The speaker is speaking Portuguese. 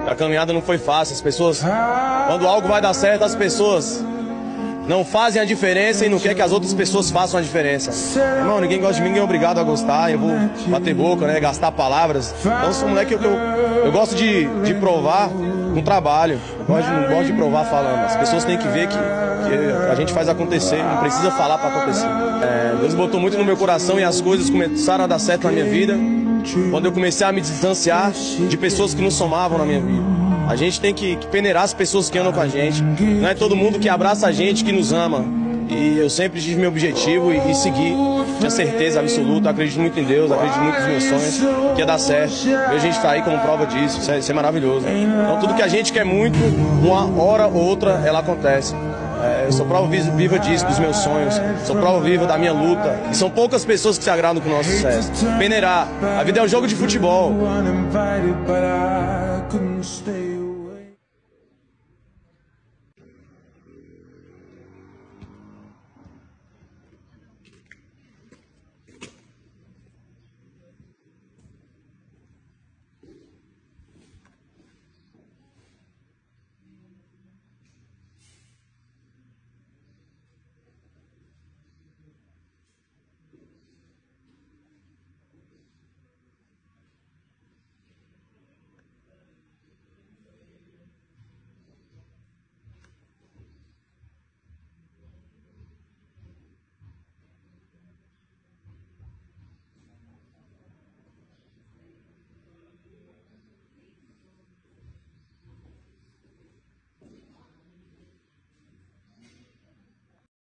A caminhada não foi fácil. As pessoas, quando algo vai dar certo, as pessoas não fazem a diferença e não quer que as outras pessoas façam a diferença. Irmão, ninguém gosta de mim, ninguém é obrigado a gostar. Eu vou bater boca, né, gastar palavras. Então, sou um moleque que eu gosto de provar com trabalho. Eu não gosto de provar falando. As pessoas têm que ver que a gente faz acontecer, não precisa falar para acontecer. Deus botou muito no meu coração e as coisas começaram a dar certo na minha vida quando eu comecei a me distanciar de pessoas que não somavam na minha vida. A gente tem que peneirar as pessoas que andam com a gente. Não é todo mundo que abraça a gente que nos ama. E eu sempre tive meu objetivo e segui. Tinha certeza absoluta, acredito muito em Deus, acredito muito nos meus sonhos, que ia dar certo. E a gente está aí como prova disso, isso é maravilhoso. Então tudo que a gente quer muito, uma hora ou outra, ela acontece. Eu sou prova viva disso, dos meus sonhos. Sou prova viva da minha luta. E são poucas pessoas que se agradam com o nosso sucesso. Peneirar. A vida é um jogo de futebol.